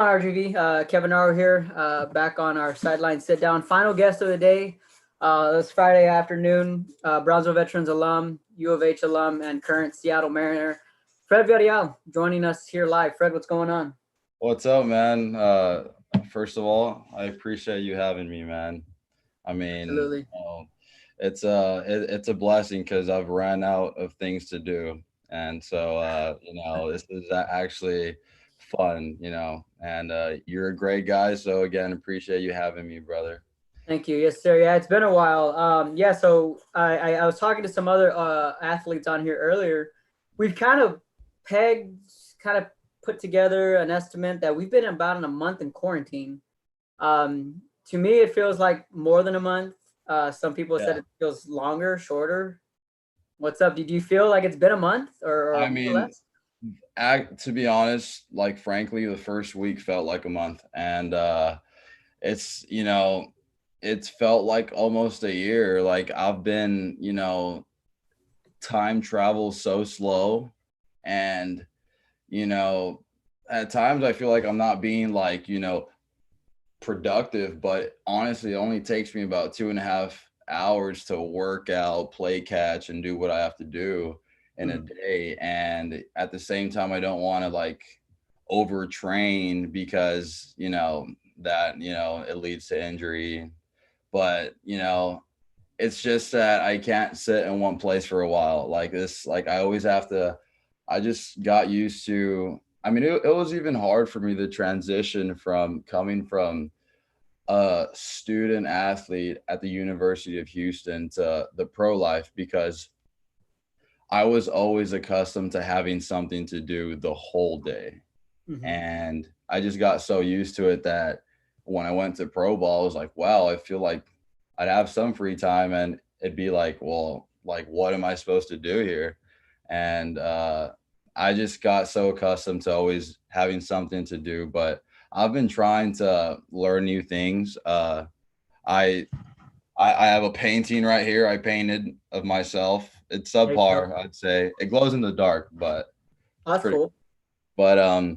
RGV, Kevin Arrow here, back on our Sideline Sit-Down. Final guest of the day, this Friday afternoon, Brownsville Veterans alum, U of H alum, and current Seattle Mariner, Fred Villareal, joining us here live. Fred, what's going on? What's up, man? First of all, I appreciate you having me, man. I mean, Absolutely. it's a blessing because I've ran out of things to do, and so this is actually fun, And you're a great guy, so again, appreciate you having me, brother. Thank you. Yes, sir. Yeah, it's been a while. So I was talking to some other athletes on here earlier. We've kind of pegged, kind of put together an estimate that we've been about in a month in quarantine. To me, it feels like more than a month. Some people have said Yeah, it feels longer, shorter. What's up? Did you feel like it's been a month or I more or mean, less? to be honest, like frankly, the first week felt like a month, and it's it's felt like almost a year. Like I've been, time travels so slow, and you know at times I feel like I'm not being like productive, but honestly it only takes me about 2.5 hours to work out, play catch, and do what I have to do in a Mhm. day. And at the same time, I don't want to like overtrain because that it leads to injury. But it's just that I can't sit in one place for a while. Like this, like I always have to, I just got used to, I mean, it was even hard for me to transition from coming from a student athlete at the University of Houston to the pro life because I was always accustomed to having something to do the whole day. Mhm. And I just got so used to it that when I went to pro ball, I was like, wow, I feel like I'd have some free time and it'd be like, well, like, what am I supposed to do here? And I just got so accustomed to always having something to do. But I've been trying to learn new things. I, I have a painting right here I painted of myself. It's There you go. subpar, I'd say. It glows in the dark, but Oh, it's that's pretty. cool. But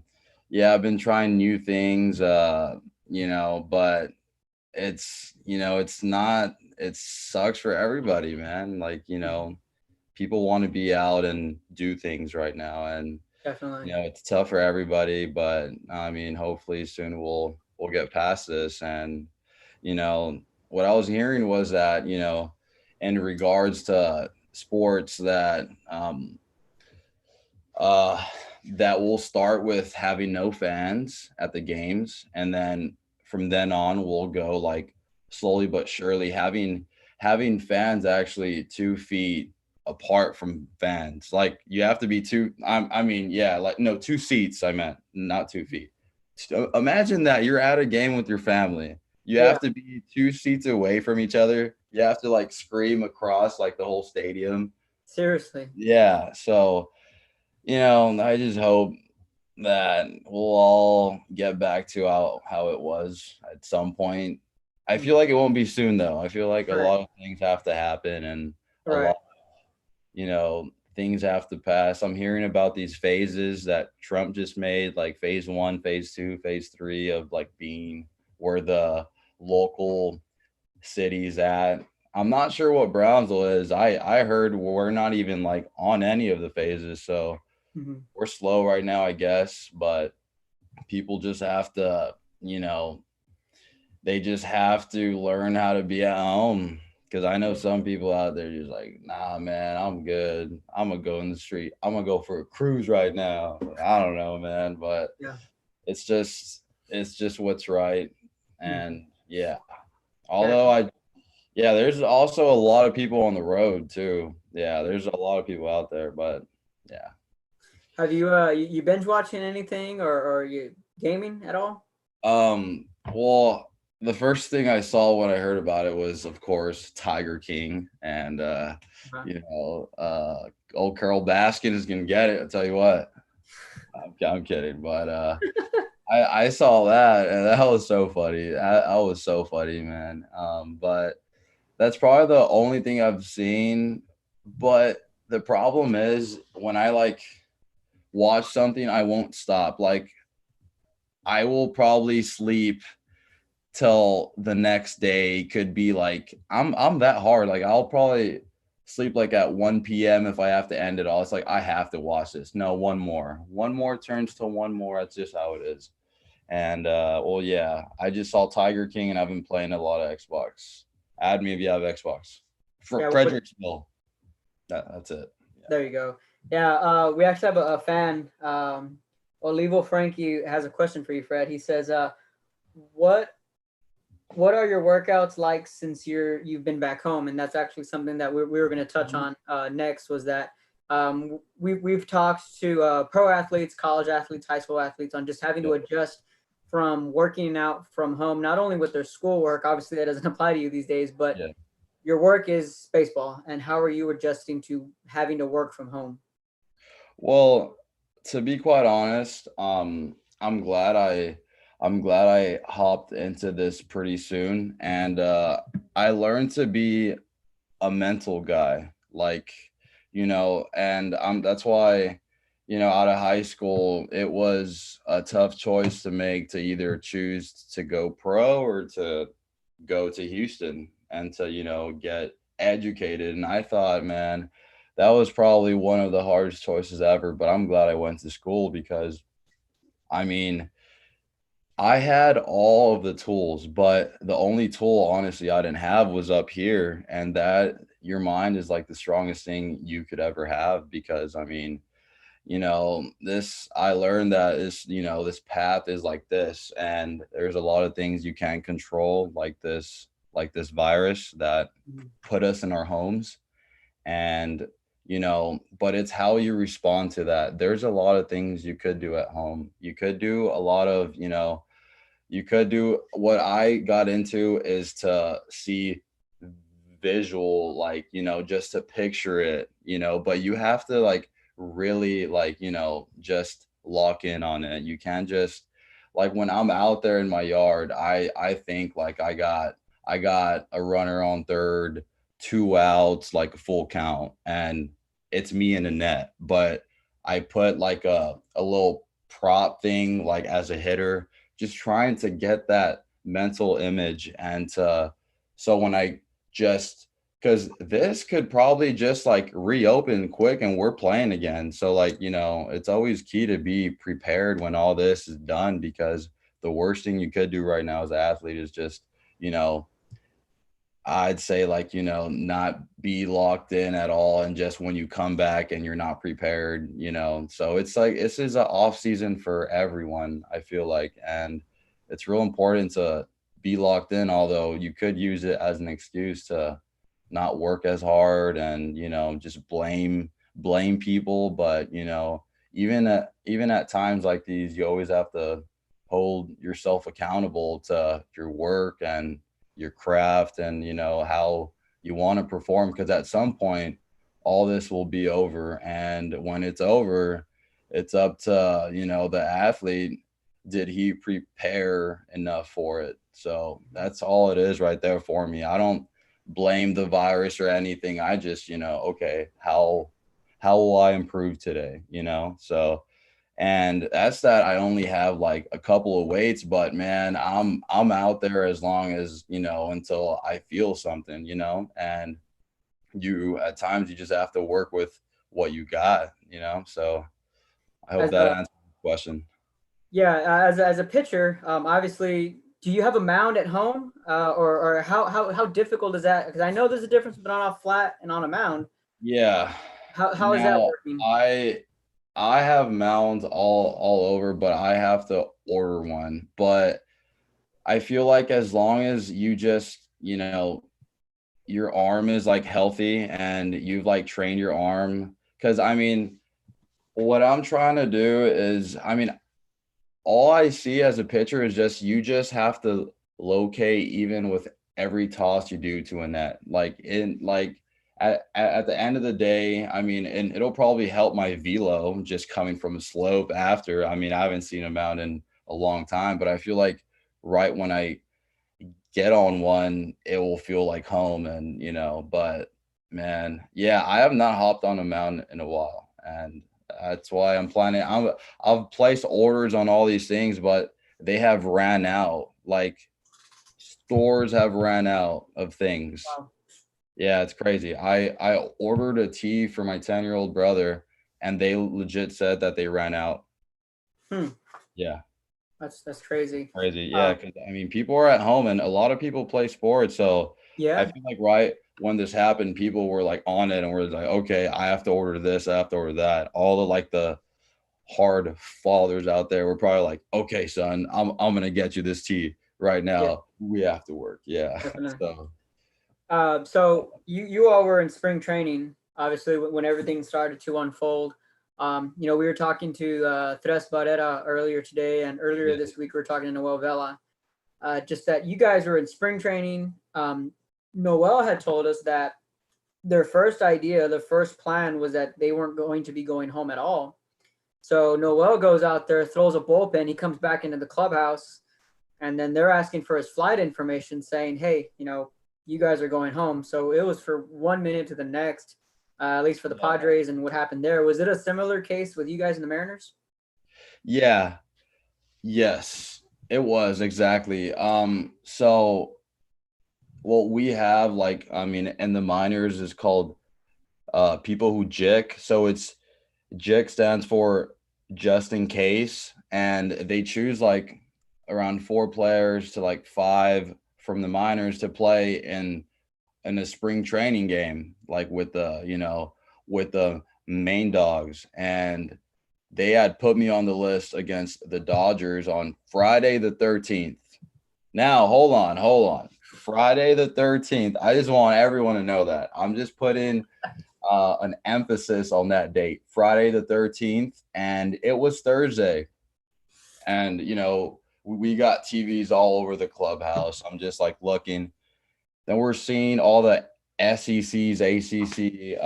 yeah, I've been trying new things, but it's not, it sucks for everybody, man. Like, Mhm. people want to be out and do things right now, and Definitely. it's tough for everybody, but I mean, hopefully soon we'll get past this. And you know what I was hearing was that, in regards to sports, that uh, that will start with having no fans at the games, and then from then on we'll go like slowly but surely having fans actually 2 feet apart from fans. Like you have to be two. I mean, yeah, like no 2 seats. I meant not 2 feet. So imagine that you're at a game with your family. You Yeah. have to be 2 seats away from each other. You have to like scream across like the whole stadium. Seriously. Yeah. So I just hope that we'll all get back to how it was at some point. I Mhm. feel like it won't be soon though. I feel like a Right. lot of things have to happen, and a Right. lot, things have to pass. I'm hearing about these phases that Trump just made, like phase one, phase two, phase three of like being where the local cities at. I'm not sure what Brownsville is. I heard we're not even like on any of the phases, so Mhm. we're slow right now, I guess, but people just have to, you know, they just have to learn how to be at home. Cause I know some people out there just like, nah, man, I'm good. I'm gonna go in the street. I'm gonna go for a cruise right now. I don't know, man, but Yeah. it's just what's right. Mhm. And yeah, Yeah. although yeah, there's also a lot of people on the road too. Yeah, there's a lot of people out there, but yeah. Have you binge watching anything or you gaming at all? Well, the first thing I saw when I heard about it was, of course, Tiger King, and Uh, you know, uh, old Carol Baskin is gonna get it. I'll tell you what. I'm kidding, but I saw that, and that was so funny. That was so funny, man. But that's probably the only thing I've seen. But the problem is when I like watch something, I won't stop. Like I will probably sleep till the next day. Could be like I'm that hard. Like I'll probably sleep like at 1 p.m. if I have to end it all. It's like I have to watch this. No, one more. One more turns to one more. That's just how it is. And well, yeah, I just saw Tiger King and I've been playing a lot of Xbox. Add me if you have Xbox. For Yeah, Fredericksville. That's it. Yeah. there you go. Yeah, we actually have a fan. Olivo Frankie has a question for you, Fred. He says, "What what are your workouts like since you've been back home?" And that's actually something that we were going to touch on next. Was that we've talked to pro athletes, college athletes, high school athletes on just having Yeah. to adjust from working out from home, not only with their schoolwork. Obviously, that doesn't apply to you these days, but Yeah. your work is baseball. And how are you adjusting to having to work from home? Well, to be quite honest, I'm glad I hopped into this pretty soon, and I learned to be a mental guy, like, and that's why, out of high school, it was a tough choice to make, to either choose to go pro or to go to Houston and to, get educated. And I thought, man, that was probably one of the hardest choices ever. But I'm glad I went to school because, I mean, I had all of the tools, but the only tool, honestly, I didn't have was up here. And that your mind is like the strongest thing you could ever have because, I mean, I learned that this path is like this, and there's a lot of things you can't control, like this virus that put us in our homes. And, but it's how you respond to that. There's a lot of things you could do at home. You could do a lot of, you could do what I got into is to see visual, like, just to picture it, but you have to like really like, just lock in on it. You can't just like when I'm out there in my yard, I think like I got a runner on third, two outs, like a full count, and it's me in the net. But I put like a little prop thing like as a hitter, just trying to get that mental image and to so when I just because this could probably just like reopen quick and we're playing again. So like, it's always key to be prepared when all this is done because the worst thing you could do right now as an athlete is just, you know, I'd say like, not be locked in at all. And just when you come back and you're not prepared, so it's like, this is an off season for everyone, I feel like. And it's real important to be locked in, although you could use it as an excuse to not work as hard and, just blame people. But, even at times like these, you always have to hold yourself accountable to your work and your craft and how you want to perform because at some point all this will be over, and when it's over it's up to the athlete, did he prepare enough for it? So that's all it is right there for me. I don't blame the virus or anything. I just okay, how will I improve today, so. And that's that I only have like a couple of weights, but man, I'm out there as long as, until I feel something, and you at times you just have to work with what you got, so I hope As that a answers the question. Yeah, as a pitcher, obviously, do you have a mound at home, or how difficult is that? Because I know there's a difference between on a flat and on a mound. Yeah. How is that Now working? I have mounds all over, but I have to order one. But I feel like as long as you just, your arm is like healthy and you've like trained your arm. Cause I mean, what I'm trying to do is, I mean, all I see as a pitcher is just you just have to locate even with every toss you do to a net. Like in like at the end of the day, I mean, and it'll probably help my velo just coming from a slope after. I mean, I haven't seen him out in a long time, but I feel like right when I get on one, it will feel like home. And, but man, yeah, I have not hopped on a mountain in a while. And that's why I'm planning. I've placed orders on all these things, but they have ran out. Like stores have ran out of things. Wow. Yeah, it's crazy. I ordered a tea for my 10-year-old brother, and they legit said that they ran out. Hmm. Yeah, That's crazy. crazy. Yeah, Um, because I mean, people are at home, and a lot of people play sports. So I yeah. feel like right when this happened, people were like on it, and were like, okay, I have to order this, I have to order that. All the like the hard fathers out there were probably like, okay, son, I'm gonna get you this tea right Yeah. now. We have to work. Yeah. Definitely. So So you all were in spring training, obviously, when everything started to unfold. We were talking to Tres Barrera earlier today, and earlier yeah, this week we were talking to Noel Vela. Just that you guys were in spring training. Noel had told us that their first idea, the first plan was that they weren't going to be going home at all. So Noel goes out there, throws a bullpen. He comes back into the clubhouse, and then they're asking for his flight information, saying, "Hey, you guys are going home." So it was for 1 minute to the next, at least for the yeah, Padres and what happened there. Was it a similar case with you guys and the Mariners? yeah, yes, it was exactly. So what we have, like, I mean, in the minors is called people who JIC. So it's JIC stands for just in case, and they choose like around 4 players to like 5 from the minors to play in a spring training game, like with the main dogs. And they had put me on the list against the Dodgers on Friday the 13th. Now, hold on. Friday the 13th. I just want everyone to know that. I'm just putting an emphasis on that date, Friday the 13th, and it was Thursday. And we got TVs all over the clubhouse. I'm just like looking. Then we're seeing all the SECs, ACC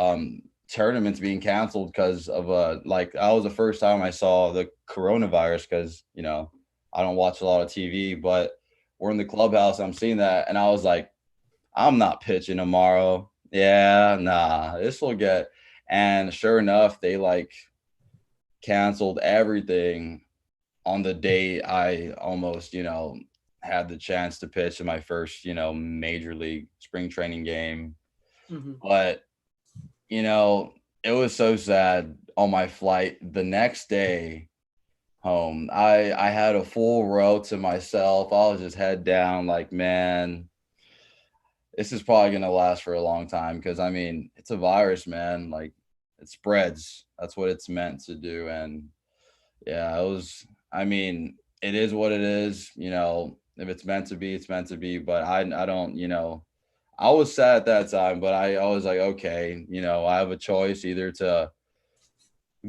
tournaments being canceled because of like that was the first time I saw the coronavirus because I don't watch a lot of TV, but we're in the clubhouse. I'm seeing that, and I was like, I'm not pitching tomorrow. Yeah, nah, this will get. And sure enough, they like canceled everything on the day I almost, had the chance to pitch in my first, major league spring training game. Mm-hmm. But, you know, it was so sad on my flight the next day home. I had a full row to myself. I was just head down like, man, this is probably gonna last for a long time because I mean it's a virus, man. Like it spreads. That's what it's meant to do. And yeah, it was. I mean, it is what it is. If it's meant to be, it's meant to be. But I don't. I was sad at that time, but I was like, okay, I have a choice either to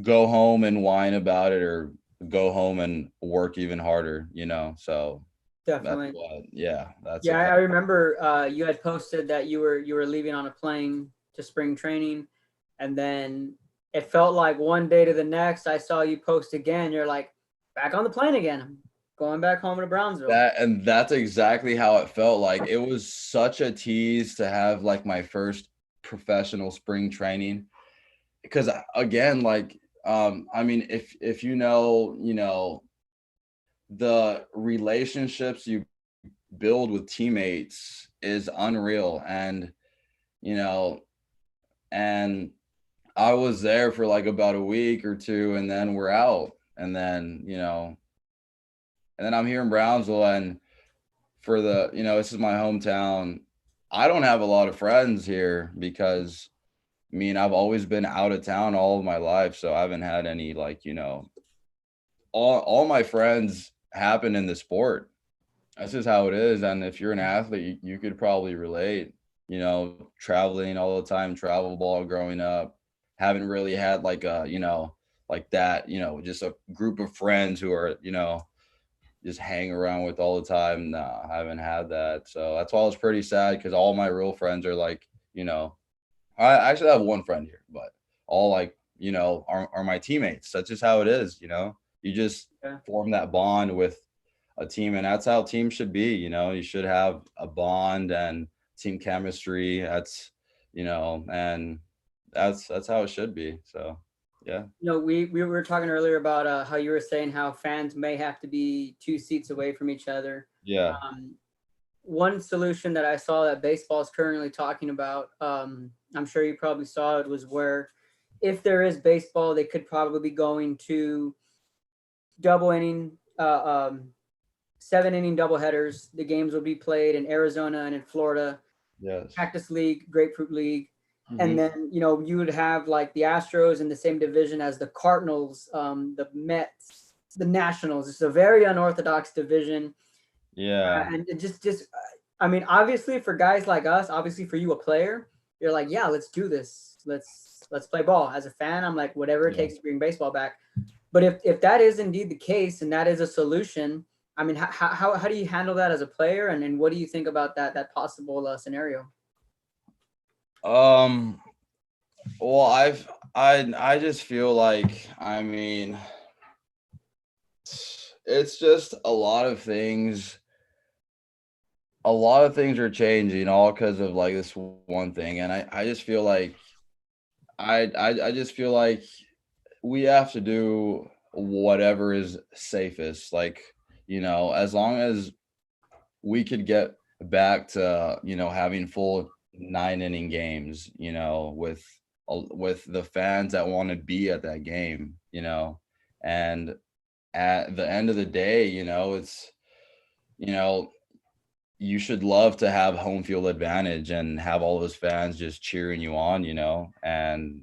go home and whine about it or go home and work even harder. So that's Definitely. what. Yeah, that's a Yeah, I kind. remember you had posted that you were leaving on a plane to spring training, and then it felt like one day to the next. I saw you post again. You're like, back on the plane again. I'm going back home to Brownsville. That's exactly how it felt like. It was such a tease to have like my first professional spring training because again, like I mean if the relationships you build with teammates is unreal you know and I was there for like about a week or two and then we're out and then I'm here in Brownsville and for this is my hometown. I don't have a lot of friends here because I mean, I've always been out of town all of my life, so I haven't had any like, all my friends happen in the sport. That's just how it is. And if you're an athlete, you could probably relate, traveling all the time, travel ball growing up. Haven't really had like like that, just a group of friends who are, just hang around with all the time. Nah, I haven't had that. So that's why I was pretty sad because all my real friends are like, I actually have one friend here, but all like, are my teammates. That's just how it is. You just Yeah, form that bond with a team, and that's how teams should be. You should have a bond and team chemistry. And that's how it should be. So Yeah. We were talking earlier about how you were saying how fans may have to be 2 seats away from each other. Yeah. Um, One solution that I saw that baseball is currently talking about, I'm sure you probably saw it, was where if there is baseball, they could probably be going to double inning, 7 inning doubleheaders. The games will be played in Arizona and in Florida. Yes. Cactus League, Grapefruit League, and Hmm. then you would have like the Astros in the same division as the Cardinals, the Mets, the Nationals. It's a very unorthodox division, Yeah. and it just I mean, obviously for guys like us, obviously for you, a player, you're like, yeah, let's do this. Let's play ball. As a fan, I'm like, whatever it Yeah. takes to bring baseball back. But if that is indeed the case and that is a solution, I mean, how do you handle that as a player, and what do you think about that possible scenario? Um. Well, I just feel like, I mean, it's just a lot of things. A lot of things are changing all because of like this one thing, and I just feel like I just feel like we have to do whatever is safest. Like, as long as we could get back to, having full 9 inning games, with the fans that want to be at that game, and at the end of the day, you know, you should love to have home field advantage and have all those fans just cheering you on, and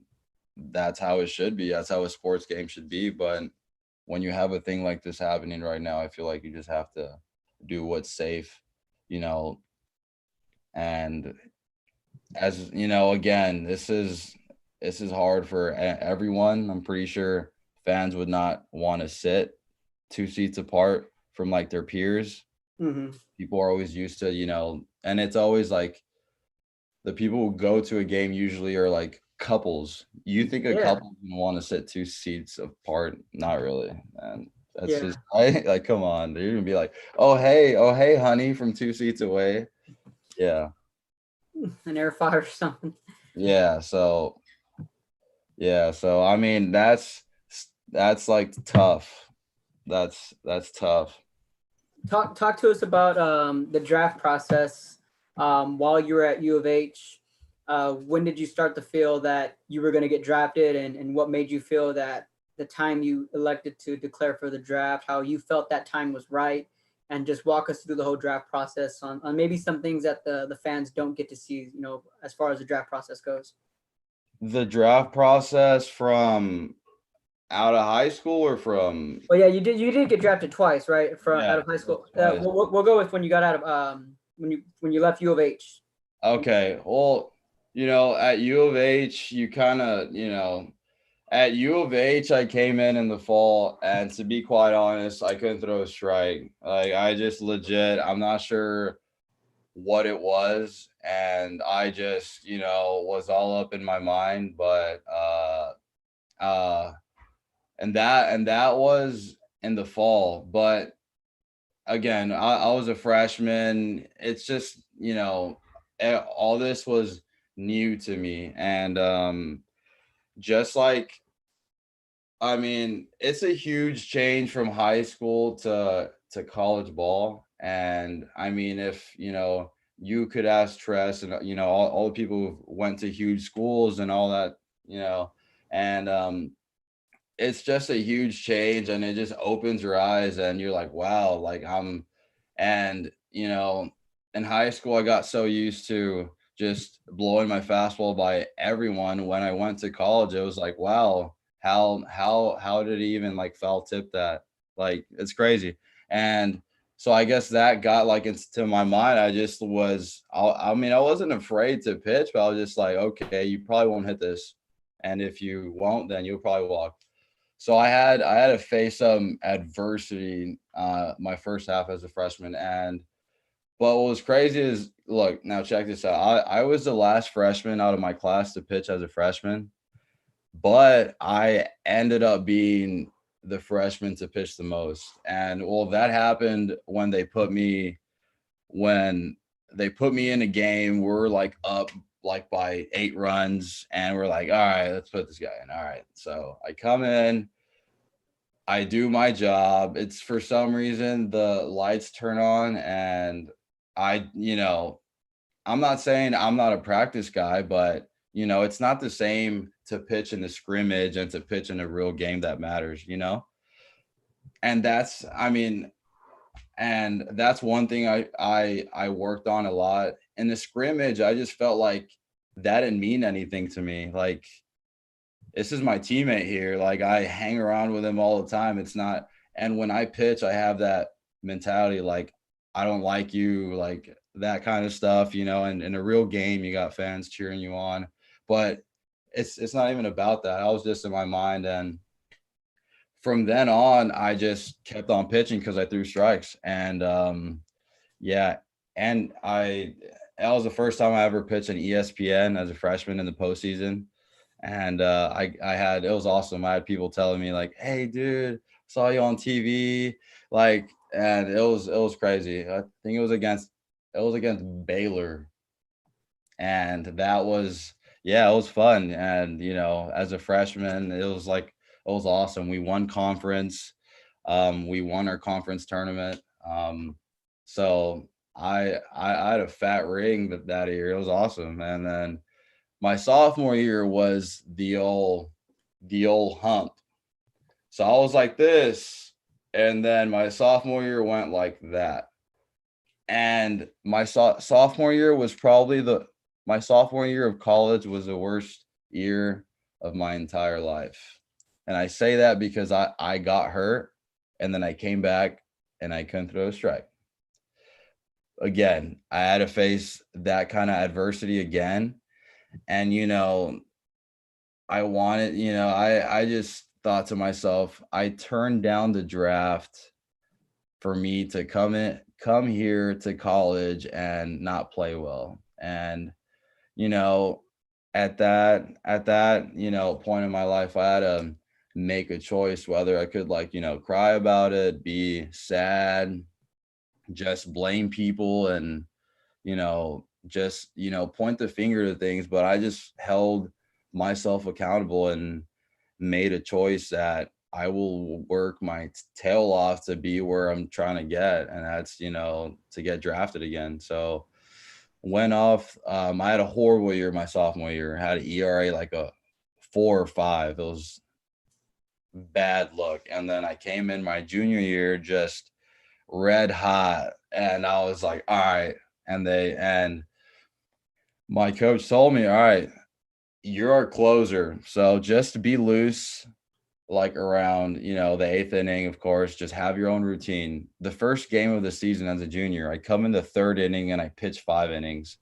that's how it should be. That's how a sports game should be. But when you have a thing like this happening right now, I feel like you just have to do what's safe, you know, and as again, this is hard for everyone. I'm pretty sure fans would not want to sit 2 seats apart from like their peers. Hmm. People are always used to, and it's always like the people who go to a game usually are like couples. You think a Yeah, couple want to sit 2 seats apart? Not really, and that's yeah, just I like, come on. They're gonna be like, oh hey, honey, from 2 seats away. Yeah, an air fire or something. yeah. So I mean, that's like tough. That's tough. Talk to us about the draft process while you were at U of H. When did you start to feel that you were going to get drafted, and what made you feel that the time you elected to declare for the draft, how you felt that time was right, and just walk us through the whole draft process on maybe some things that the fans don't get to see, as far as the draft process goes. The draft process from out of high school or from Well, yeah, you did get drafted twice, right? From yeah, out of high school. twice. We'll go with when you got out of when you left U of H. Okay, well, at U of H, you kind of, at U of H, I came in the fall, and to be quite honest, I couldn't throw a strike. Like, I just legit, I'm not sure what it was, and I just, was all up in my mind, but uh, and that was in the fall, but again, I was a freshman. It's just, all this was new to me. And just like, I mean, it's a huge change from high school to college ball. And I mean, if, you could ask Tress and, all the people who went to huge schools and all that, you know, and it's just a huge change, and it just opens your eyes, and you're like, wow, like and in high school I got so used to just blowing my fastball by everyone. When I went to college, it was like, wow, how did he even like foul tip that? Like, it's crazy. And so I guess that got like into my mind. I mean, I wasn't afraid to pitch, but I was just like, okay, you probably won't hit this, and if you won't, then you'll probably walk. So I had to face some adversity my first half as a freshman. And but what was crazy is, look, now check this out. I was the last freshman out of my class to pitch as a freshman, but I ended up being the freshman to pitch the most. And well, that happened when they put me in a game. We're like up like by 8 runs, and we're like, all right, let's put this guy in. All right. So I come in, I do my job. It's for some reason the lights turn on, and I'm not saying I'm not a practice guy, but it's not the same to pitch in the scrimmage and to pitch in a real game that matters. And that's one thing I worked on a lot. In the scrimmage, I just felt like that didn't mean anything to me. Like, this is my teammate here. Like, I hang around with him all the time. It's not, and when I pitch, I have that mentality, like, I don't like you, like that kind of stuff, and in a real game, you got fans cheering you on. But it's not even about that. I was just in my mind. And from then on, I just kept on pitching because I threw strikes. And yeah, and that was the first time I ever pitched an ESPN as a freshman in the postseason. And it was awesome. I had people telling me like, "Hey, dude, saw you on TV," like, and it was crazy. I think it was against Baylor, and that was, yeah, it was fun. And as a freshman, it was awesome. We won conference. We won our conference tournament. So I had a fat ring that year. It was awesome. And then my sophomore year was the old hump. So I was like this, and then my sophomore year went like that. And my sophomore year was probably my sophomore year of college was the worst year of my entire life. And I say that because I got hurt, and then I came back and I couldn't throw a strike. Again, I had to face that kind of adversity again. And I wanted, I just thought to myself, I turned down the draft for me to come here to college and not play well. And, you know, at that point in my life, I had to make a choice whether I could, like, cry about it, be sad, just blame people, and just point the finger to things. But I just held myself accountable and made a choice that I will work my tail off to be where I'm trying to get, and that's to get drafted again. So went off. I had a horrible year my sophomore year. Had an ERA like a 4 or 5. It was bad luck. And then I came in my junior year just red hot, and I was like, all right. And my coach told me, all right, you're our closer, so just be loose, like around the 8th inning. Of course, just have your own routine. The first game of the season as a junior, I come in the 3rd inning and I pitch 5 innings.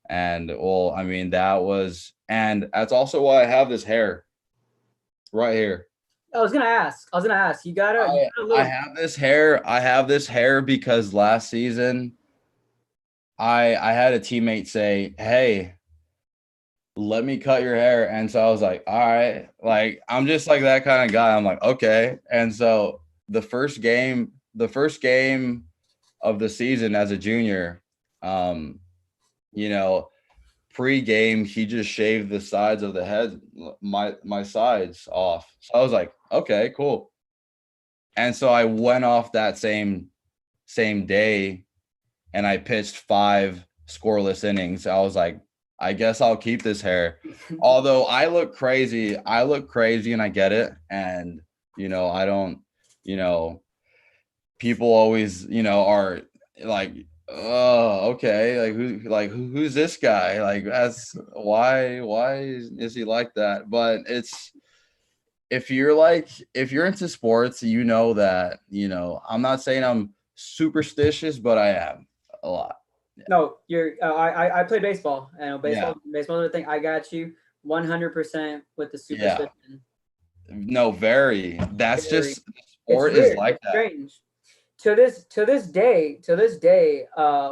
And well, I mean, and that's also why I have this hair right here. I was gonna ask. You got a I little. have this hair because last season I had a teammate say, "Hey, let me cut your hair." And so I was like, all right, like, I'm just like that kind of guy. I'm like, okay. And so the first game of the season as a junior, um, you know, pre-game, he just shaved the sides of the head, my sides off. So I was like, okay, cool. And so I went off that same day, and I pitched 5 scoreless innings. I was like, I guess I'll keep this hair. Although I look crazy and I get it. And, I don't, you know, people always, are like, oh, okay. Who's this guy? Like, that's why is he like that? But if you're into sports, that, I'm not saying I'm superstitious, but I am a lot. No, you're. I played baseball. And Yeah. baseball is a thing. I got you 100% with the Yeah. superstition. No, very. That's Very. just It's sport is weird. like It's that. strange. To this day,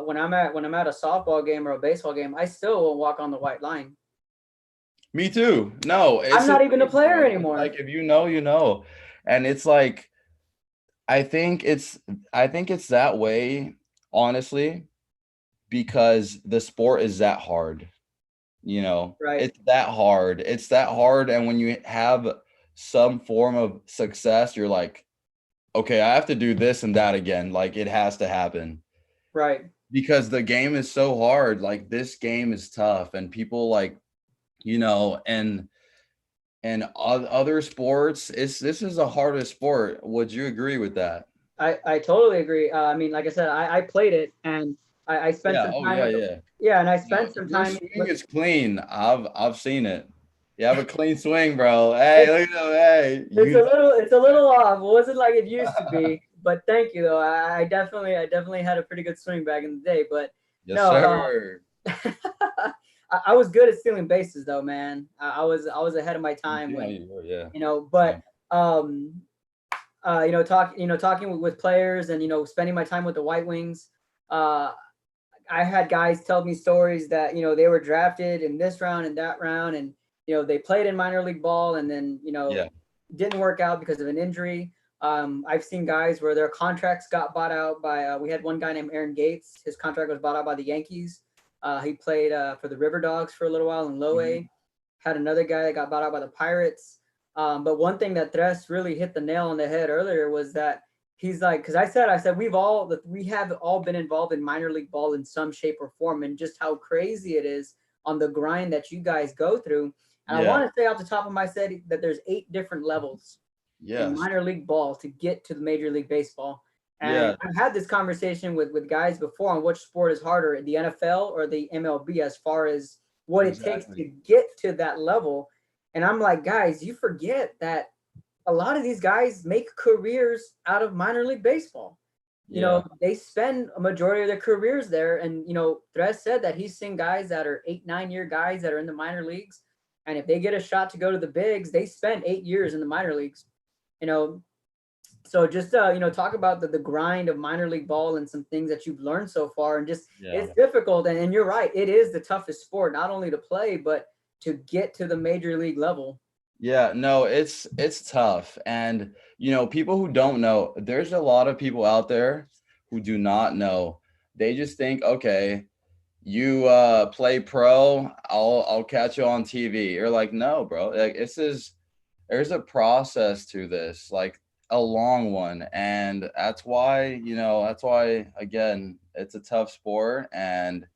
when I'm at a softball game or a baseball game, I still will walk on the white line. Me too. No, I'm it's the not even a thing, player bro. It's anymore. like, if you know, you know. And it's like, I think it's I think it's that way, honestly, because the sport is that hard. Right. It's that hard. It's that hard. And when you have some form of success, you're like, okay, I have to do this and that again. Like it has to happen Right. because the game is so hard. Like this game is tough, and people like, and other sports, this is the hardest sport. Would you agree with that? I totally agree. I mean, like I said, I played it, and I spent Yeah. some Oh time yeah, with yeah. yeah, and I No, spent some your time swing with is clean. I've seen it. You have a clean swing, bro. Hey, it's look at that. Hey, it's you a know. little off. It wasn't like it used to be, but thank you though. I definitely had a pretty good swing back in the day, but Yes, no, sir. I was good at stealing bases though, man. I was ahead of my time Yeah, when you were, yeah. but Same. um talking with players and spending my time with the White Wings. Uh, I had guys tell me stories that they were drafted in this round and that round, and they played in minor league ball, and then Yeah. didn't work out because of an injury. I've seen guys where their contracts got bought out by. We had one guy named Aaron Gates. His contract was bought out by the Yankees. He played for the River Dogs for a little while in Low Mhm. A. Had another guy that got bought out by the Pirates. But one thing that Tres really hit the nail on the head earlier was that he's like, because I said we have all been involved in minor league ball in some shape or form, and just how crazy it is on the grind that you guys go through. And I Yeah. want to say off the top of my head that there's 8 different levels in Yes. minor league ball to get to the Major League Baseball. And Yeah. I've had this conversation with guys before on which sport is harder, the NFL or the MLB, as far as what it takes to Exactly. get to that level. And I'm like, guys, you forget that a lot of these guys make careers out of minor league baseball. Yeah. They spend a majority of their careers there. And, Tres said that he's seen guys that are 8, 9 year guys that are in the minor leagues. And if they get a shot to go to the bigs, they spend 8 years in the minor leagues. You know, so just talk about the grind of minor league ball and some things that you've learned so far, and just Yeah. it's difficult, and you're right, it is the toughest sport not only to play but to get to the major league level. Yeah, no, it's tough. And people who don't know, there's a lot of people out there who do not know. They just think, okay, you play pro, I'll catch you on TV. You're like, no, bro. Like there's a process to this, like a long one. And that's why again, it's a tough sport. And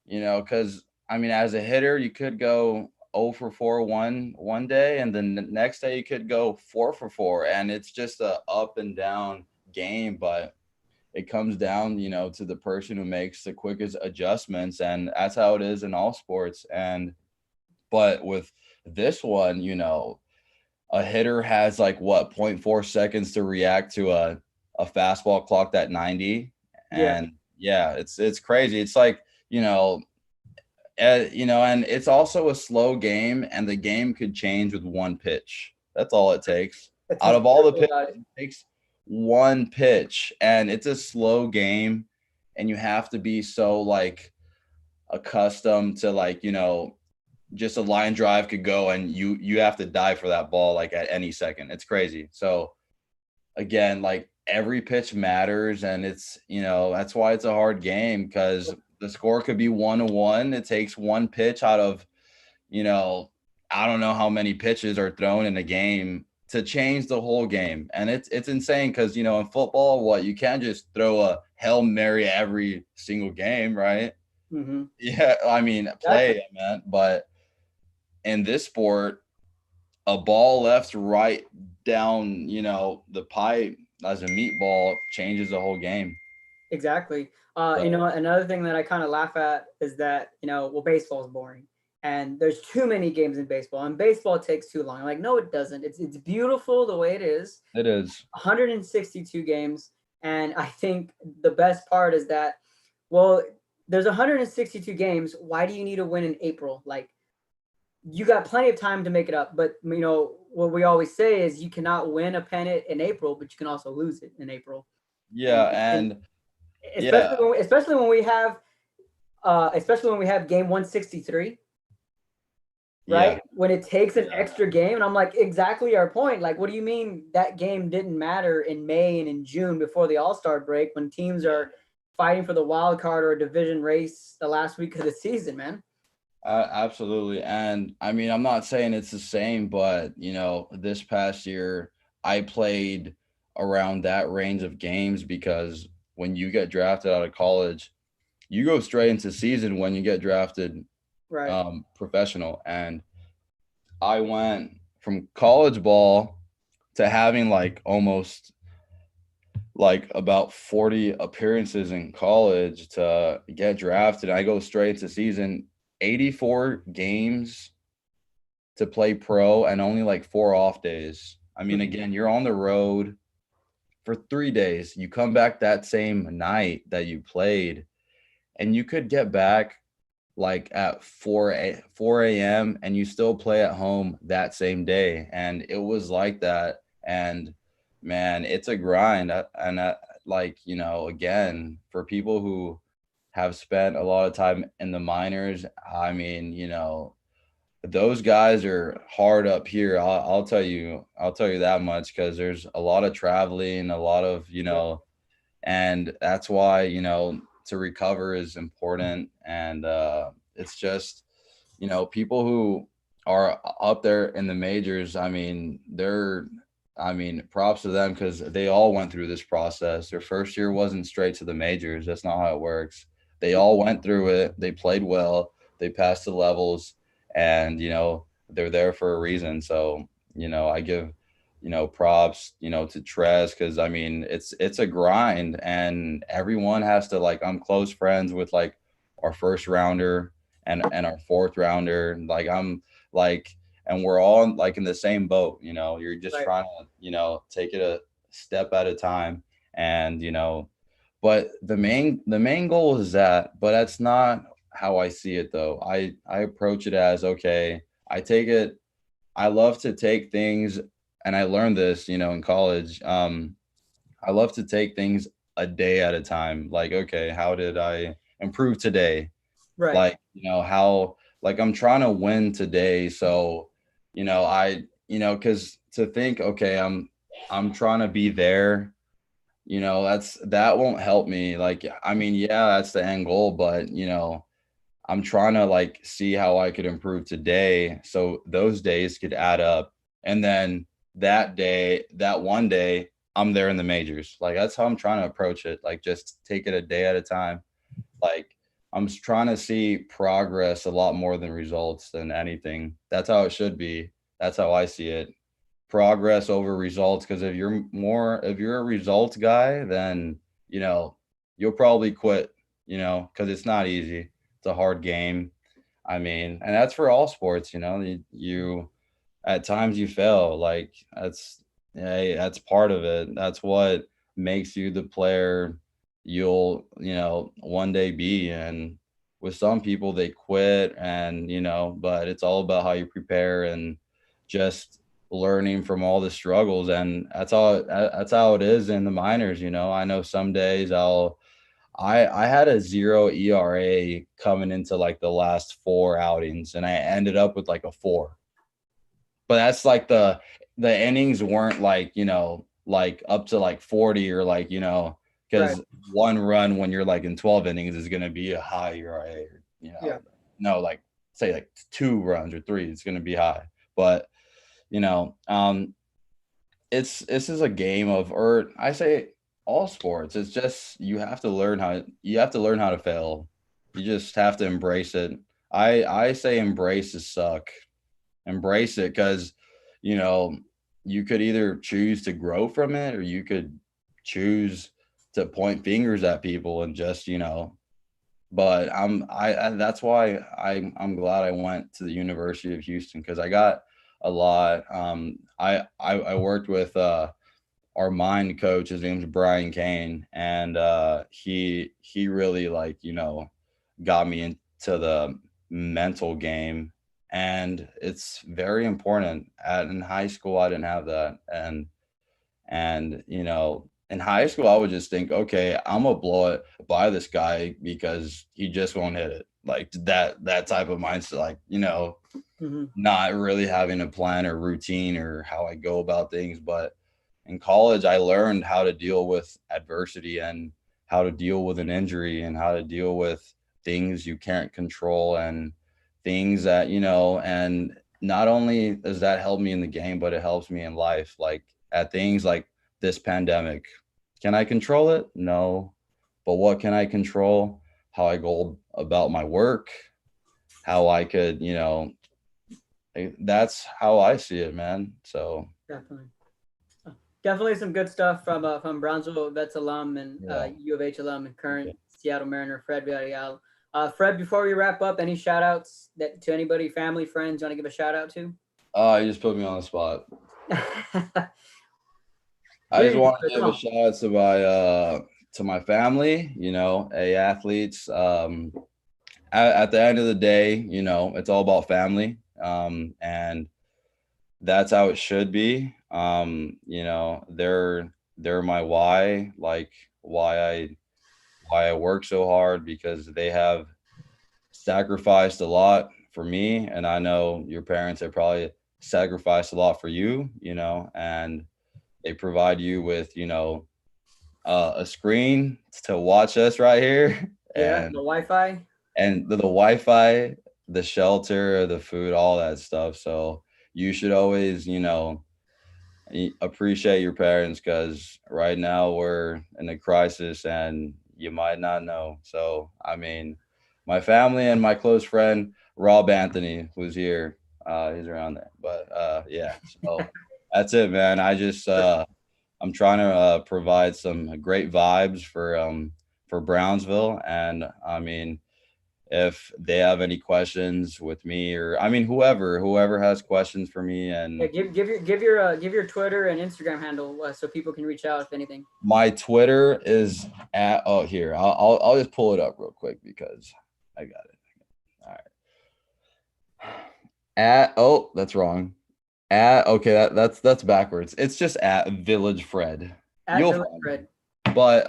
because I mean, as a hitter, you could go 0 for 4 one day, and then the next day you could go 4 for 4, and it's just a up and down game. But it comes down, to the person who makes the quickest adjustments, and that's how it is in all sports. And but with this one, a hitter has like what, zero point 0.4 seconds to react to a fastball clocked at 90. Yeah, And yeah, it's crazy. It's like, and it's also a slow game, and the game could change with one pitch. That's all it takes. it's Out what's of all the beautiful pitches, about it. it takes one pitch, and it's a slow game, and you have to be so like accustomed to like, just a line drive could go and you have to dive for that ball like at any second. It's crazy. So again, like every pitch matters, and that's why it's a hard game, because the score could be 1-1. It takes one pitch out of, you know, I don't know how many pitches are thrown in a game to change the whole game. And it's insane because, in football, what, you can't just throw a Hail Mary every single game, right? Hmm. Yeah, I mean, play Exactly. it, man. But in this sport, a ball left, right, down, the pipe as a meatball changes the whole game. Exactly. So Another thing that I kind of laugh at is that, well, baseball is boring and there's too many games in baseball, and baseball takes too long. Like, no, it doesn't. It's beautiful the way it is. it is. 162 games. And I think the best part is that, well, there's 162 games. Why do you need to win in April? Like, you got plenty of time to make it up. But, what we always say is you cannot win a pennant in April, but you can also lose it in April. Yeah, And and yeah, especially when we have game 163, yeah, right? When it takes an yeah, extra game, and I'm like, exactly our point. Like, what do you mean that game didn't matter in May and in June before the All-Star break when teams yeah. are fighting for the wild card or a division race the last week of the season, man? Absolutely. And I mean, I'm not saying it's the same, but this past year I played around that range of games because when you get drafted out of college, you go straight into season when you get drafted Right. professional. And I went from college ball to having like almost like about 40 appearances in college to get drafted. I go straight to season, 84 games to play pro and only like 4 off days. I mean, again, you're on the road for 3 days. You come back that same night that you played, and you could get back like at 4 a.m. and you still play at home that same day. And it was like that. And man, it's a grind. Like, again, for people who have spent a lot of time in the minors, I mean, those guys are hard up here. I'll tell you that much because there's a lot of traveling, a lot of, Yeah. and that's why, to recover is important. And it's just, people who are up there in the majors, I mean, props to them because they all went through this process. Their first year wasn't straight to the majors. That's not how it works. They all went through it. They played well. They passed the levels, and they're there for a reason. So I give props to Trez because I mean it's a grind, and everyone has to like. I'm close friends with like our first rounder and our fourth rounder. Like I'm like, and we're all like in the same boat. You're just Right. trying to take it a step at a time, and but the main goal is that, but that's not how I see it though. I approach it as, okay, I take it, I love to take things, and I learned this, in college. I love to take things a day at a time. Like, okay, how did I improve today? Right. Like, how, like I'm trying to win today. So, because to think, okay, I'm trying to be there, that won't help me. Like, I mean, yeah, that's the end goal, but I'm trying to like see how I could improve today so those days could add up. And then that day, that one day, I'm there in the majors. Like that's how I'm trying to approach it. Like just take it a day at a time. Like trying to see progress a lot more than results than anything. That's how it should be. That's how I see it. Progress over results. Because if you're a results guy, then you know you'll probably quit. Because it's not easy. It's a hard game. I mean, and that's for all sports. You at times you fail. Like that's part of it. That's what makes you the player you'll one day be. And with some people they quit, and but it's all about how you prepare and just learning from all the struggles. And that's how it is in the minors. I know some days I had a 0 ERA coming into like the last 4 outings, and I ended up with like a 4. But that's like the innings weren't like, like up to like 40 or like, Right. because one run when you're like in 12 innings is going to be a high ERA, Yeah. no, like say like 2 runs or 3, it's going to be high. But, you know, um, this is a game of, or I say all sports. It's just you have to learn how to fail. You just have to embrace it. I say embrace the suck. Embrace it because you know you could either choose to grow from it, or you could choose to point fingers at people and just but that's why I'm glad I went to the University of Houston because I got a lot. I worked with our mind coach. His name's Brian Kane, and he really like got me into the mental game, and it's very important. In high school, I didn't have that, and in high school, I would just think, okay, I'm gonna blow it by this guy because he just won't hit it, like that type of mindset, like Hmm. not really having a plan or routine or how I go about things. But in college, I learned how to deal with adversity and how to deal with an injury and how to deal with things you can't control. And things that, and not only does that help me in the game, but it helps me in life. Like at things like this pandemic. Can I control it? No. But what can I control? How I go about my work, how I could, that's how I see it, man. So Definitely. Definitely some good stuff from Brownsville Vets alum and yeah. U of H alum and Okay. current Seattle Mariner Fred Villareal. Fred, before we wrap up, any shout outs that to anybody, family, friends you want to give a shout out to? You just put me on the spot. I just Breathe, want to come give a on. shout out to my family, athletes. At the end of the day, it's all about family. And that's how it should be. They're my why, like why I work so hard, because they have sacrificed a lot for me, and I know your parents have probably sacrificed a lot for you, and they provide you with, a screen to watch us right here, Yeah, the Wi-Fi. and the Wi-Fi, the shelter, the food, all that stuff. So you should always, appreciate your parents, because right now we're in a crisis and you might not know. So, I mean, my family and my close friend, Rob Anthony, who's here, he's around there. But yeah, so that's it, man. I'm trying to provide some great vibes for Brownsville. And I mean, if they have any questions with me, or I mean whoever has questions for me, Yeah, and give your Twitter and Instagram handle so people can reach out if anything. my Twitter is at, oh, here, I'll just pull it up real quick because I got it. All right. At, oh, that's wrong. At, okay, that's backwards. It's just at Village Fred. At You'll Village find me. Fred. But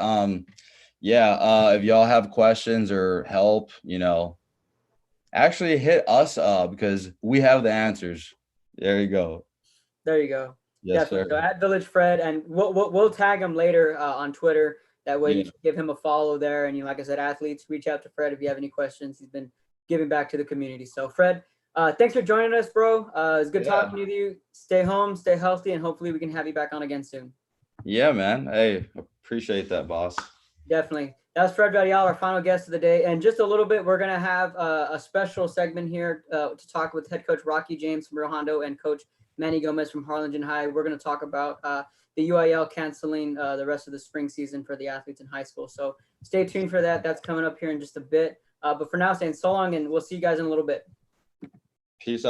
yeah, if y'all have questions or help, actually hit us up because we have the answers. There you go. There you go. Yes, Definitely. sir. So at Village Fred, and we'll tag him later on Twitter. That way you Yeah. can give him a follow there. And like I said, athletes, reach out to Fred if you have any questions. He's been giving back to the community. So Fred, thanks for joining us, bro. It's good Yeah. talking to you. Stay home, stay healthy, and hopefully we can have you back on again soon. Yeah, man. Hey, appreciate that, boss. Definitely. That was Fred Radial, our final guest of the day. And just a little bit, we're going to have a special segment here to talk with head coach Rocky James from Rio Hondo and coach Manny Gomez from Harlingen High. We're going to talk about the UIL canceling the rest of the spring season for the athletes in high school. So stay tuned for that. That's coming up here in just a bit. But for now, saying so long, and we'll see you guys in a little bit. Peace out.